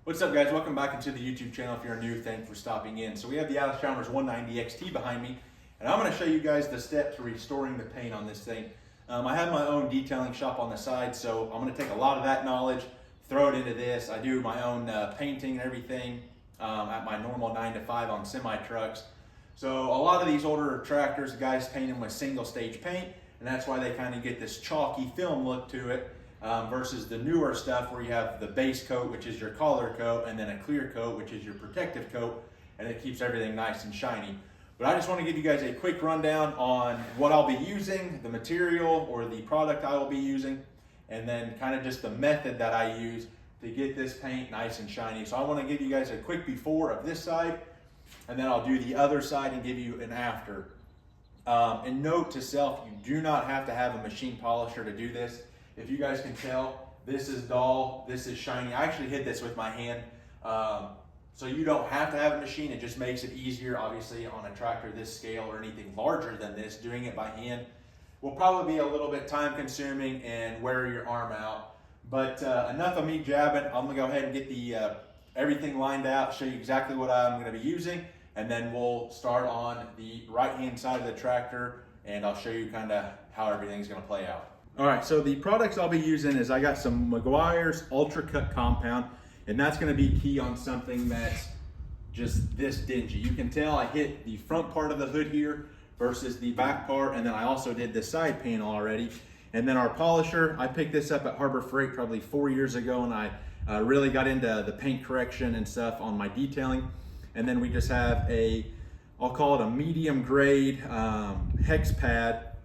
What's up, guys? Welcome back into the YouTube channel. If you're new, thanks for stopping in. So we have the Alice Chalmers 190 XT behind me, and I'm going to show you guys the steps to restoring the paint on this thing. I have my own detailing shop on the side, so I'm going to take a lot of that knowledge, throw it into this. I do my own painting and everything at my normal 9 to 5 on semi trucks. So a lot of these older tractors, the guys paint them with single stage paint, and that's why they kind of get this chalky film look to it. Versus the newer stuff where you have the base coat, which is your collar coat, and then a clear coat, which is your protective coat, and it keeps everything nice and shiny. But I just want to give you guys a quick rundown on what I'll be using, the material or the product I will be using, and then kind of just the method that I use to get this paint nice and shiny. So I want to give you guys a quick before of this side, and then I'll do the other side and give you an after. And note to self, you do not have to have a machine polisher to do this. If you guys can tell, this is dull, this is shiny. I actually hit this with my hand. So you don't have to have a machine. It just makes it easier. Obviously on a tractor this scale or anything larger than this, doing it by hand will probably be a little bit time consuming and wear your arm out. But enough of me jabbing. I'm gonna go ahead and get the everything lined out, show you exactly what I'm gonna be using, and then we'll start on the right hand side of the tractor and I'll show you kind of how everything's gonna play out. All right, so the products I'll be using is I got some Meguiar's Ultra Cut Compound, and that's gonna be key on something that's just this dingy. You can tell I hit the front part of the hood here versus the back part, and then I also did the side panel already. And then our polisher, I picked this up at Harbor Freight probably 4 years ago, and I really got into the paint correction and stuff on my detailing. And then we just have I'll call it a medium grade hex pad,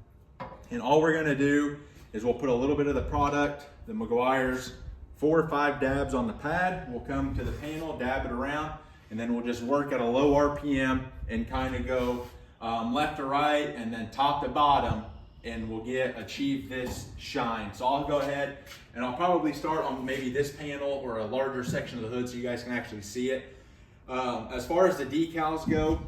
and all we're gonna do is we'll put a little bit of the product, the Meguiar's, 4 or 5 dabs on the pad. We'll come to the panel, dab it around, and then we'll just work at a low RPM and kind of go left to right and then top to bottom, and we'll achieve this shine. So I'll go ahead and I'll probably start on maybe this panel or a larger section of the hood so you guys can actually see it. As far as the decals go,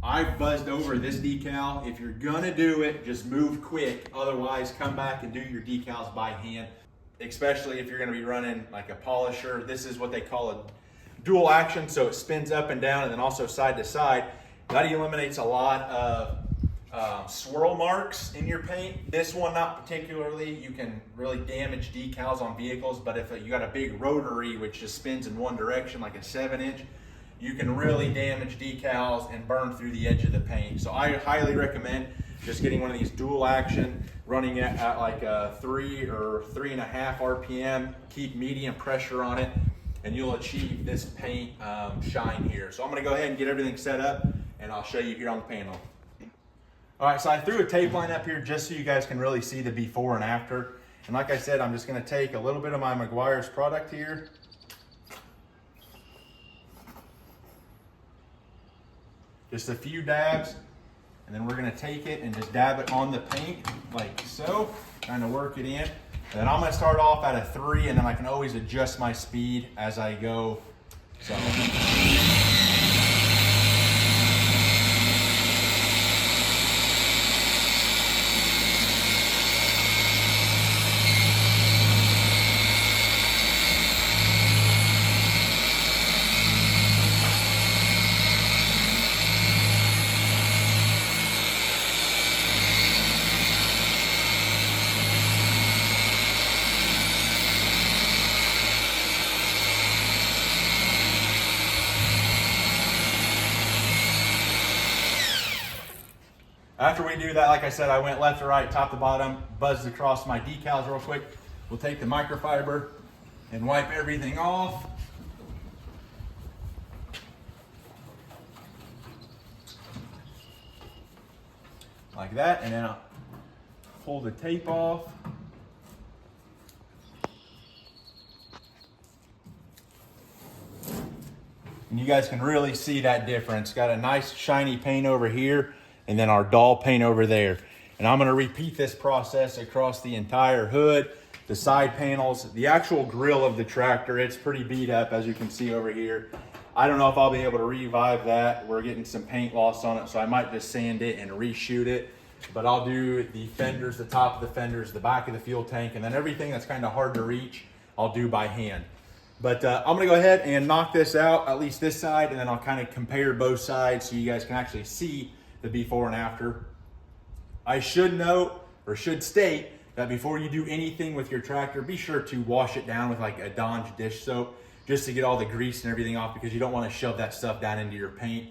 I've buzzed over this decal. If you're gonna do it, just move quick. Otherwise, come back and do your decals by hand, especially if you're gonna be running like a polisher. This is what they call a dual action, so it spins up and down and then also side to side. That eliminates a lot of swirl marks in your paint. This one, not particularly. You can really damage decals on vehicles, but if you got a big rotary, which just spins in one direction, like a 7-inch, you can really damage decals and burn through the edge of the paint. So I highly recommend just getting one of these dual action, running it at like a 3 or 3.5 RPM, keep medium pressure on it, and you'll achieve this paint shine here. So I'm gonna go ahead and get everything set up and I'll show you here on the panel. All right, so I threw a tape line up here just so you guys can really see the before and after. And like I said, I'm just gonna take a little bit of my Meguiar's product here, just a few dabs, and then we're gonna take it and just dab it on the paint like so, trying to work it in. And then I'm gonna start off at a 3, and then I can always adjust my speed as I go. So. After we do that, like I said, I went left to right, top to bottom, buzzed across my decals real quick. We'll take the microfiber and wipe everything off. Like that, and then I'll pull the tape off. And you guys can really see that difference. Got a nice shiny paint over here, and then our dull paint over there. And I'm gonna repeat this process across the entire hood, the side panels, the actual grill of the tractor. It's pretty beat up, as you can see over here. I don't know if I'll be able to revive that. We're getting some paint loss on it, so I might just sand it and reshoot it. But I'll do the fenders, the top of the fenders, the back of the fuel tank, and then everything that's kind of hard to reach, I'll do by hand. But I'm gonna go ahead and knock this out, at least this side, and then I'll kind of compare both sides so you guys can actually see the before and after. I should note, or should state, that before you do anything with your tractor, be sure to wash it down with like a Dawn's dish soap, just to get all the grease and everything off, because you don't want to shove that stuff down into your paint.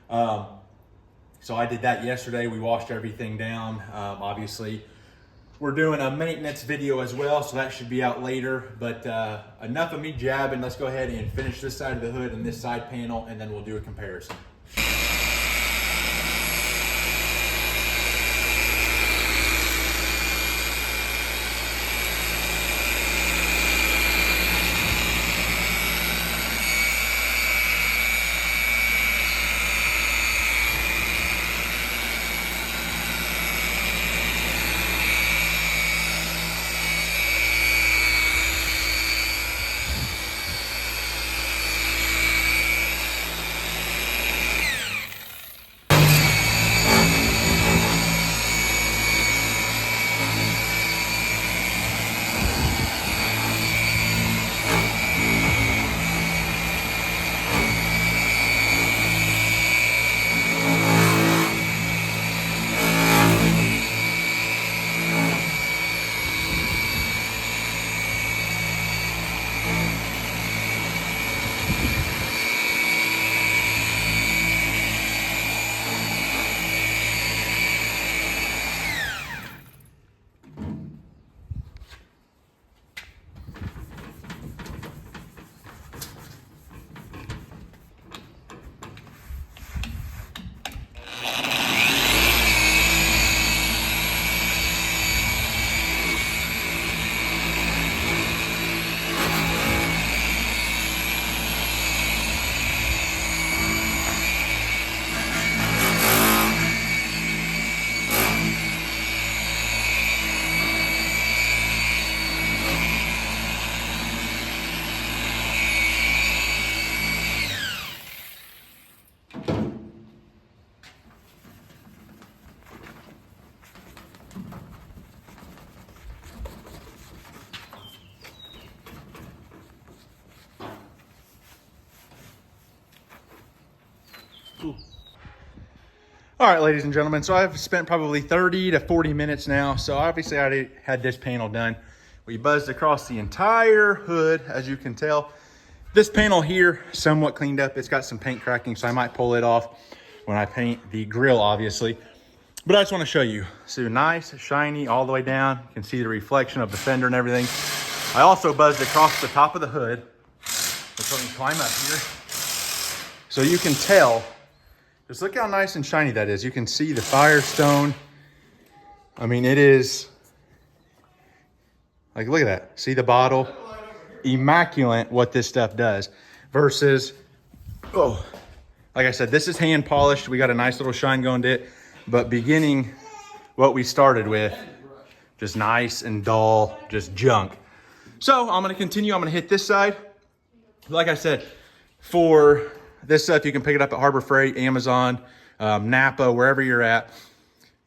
So I did that yesterday. We washed everything down. Obviously, we're doing a maintenance video as well, so that should be out later. But enough of me jabbing. Let's go ahead and finish this side of the hood and this side panel, and then we'll do a comparison. All right, ladies and gentlemen, so I've spent probably 30 to 40 minutes now. So obviously I already had this panel done. We buzzed across the entire hood, as you can tell. This panel here, somewhat cleaned up. It's got some paint cracking, so I might pull it off when I paint the grill, obviously. But I just want to show you. So nice, shiny all the way down. You can see the reflection of the fender and everything. I also buzzed across the top of the hood. Let's let me climb up here. So you can tell, just look how nice and shiny that is. You can see the Firestone. I mean, it is, like, look at that. See the bottle? Immaculate what this stuff does. Versus, oh, like I said, this is hand polished. We got a nice little shine going to it. But beginning what we started with, just nice and dull, just junk. So I'm going to continue. I'm going to hit this side. Like I said, for this stuff, you can pick it up at Harbor Freight, Amazon, Napa, wherever you're at.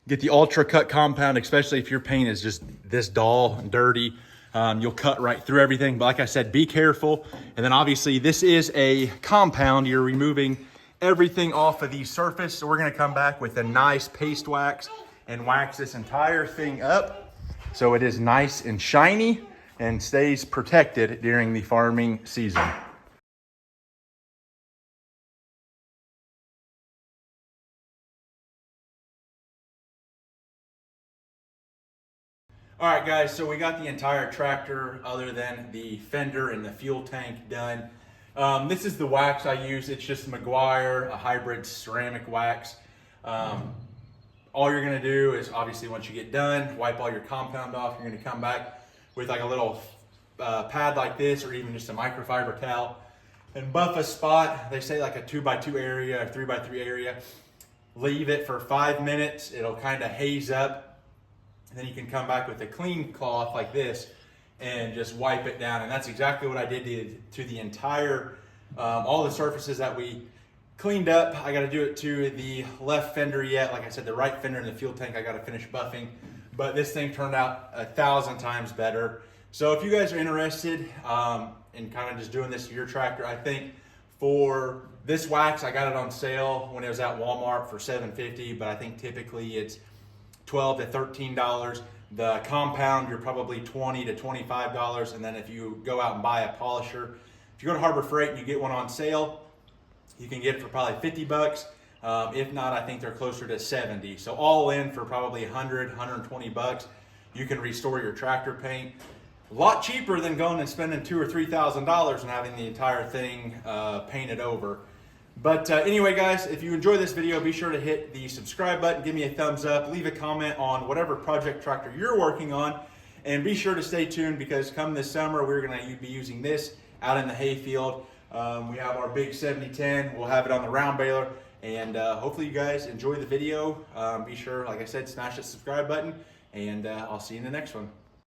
Get the Ultra Cut Compound, especially if your paint is just this dull and dirty. You'll cut right through everything. But like I said, be careful. And then obviously this is a compound. You're removing everything off of the surface. So we're going to come back with a nice paste wax and wax this entire thing up so it is nice and shiny and stays protected during the farming season. All right, guys, so we got the entire tractor other than the fender and the fuel tank done. This is the wax I use. It's just Meguiar, a hybrid ceramic wax. All you're gonna do is obviously once you get done, wipe all your compound off. You're gonna come back with like a little pad like this, or even just a microfiber towel, and buff a spot. They say like a 2x2 area or 3x3 area. Leave it for 5 minutes. It'll kind of haze up. And then you can come back with a clean cloth like this and just wipe it down. And that's exactly what I did to the entire, all the surfaces that we cleaned up. I got to do it to the left fender yet. Like I said, the right fender and the fuel tank, I got to finish buffing. But this thing turned out 1,000 times better. So if you guys are interested, and kind of just doing this to your tractor, I think for this wax, I got it on sale when it was at Walmart for $7.50, but I think typically it's $12 to $13. The compound, you're probably $20 to $25, and then if you go out and buy a polisher, if you go to Harbor Freight and you get one on sale, you can get it for probably 50 bucks. If not, I think they're closer to 70. So all in for probably 100, 120 bucks, you can restore your tractor paint. A lot cheaper than going and spending $2,000 or $3,000 and having the entire thing painted over. But anyway, guys, if you enjoy this video, be sure to hit the subscribe button, give me a thumbs up, leave a comment on whatever project tractor you're working on, and be sure to stay tuned because come this summer, we're going to be using this out in the hayfield. We have our big 7010, we'll have it on the round baler, and hopefully you guys enjoy the video. Be sure, like I said, smash that subscribe button, and I'll see you in the next one.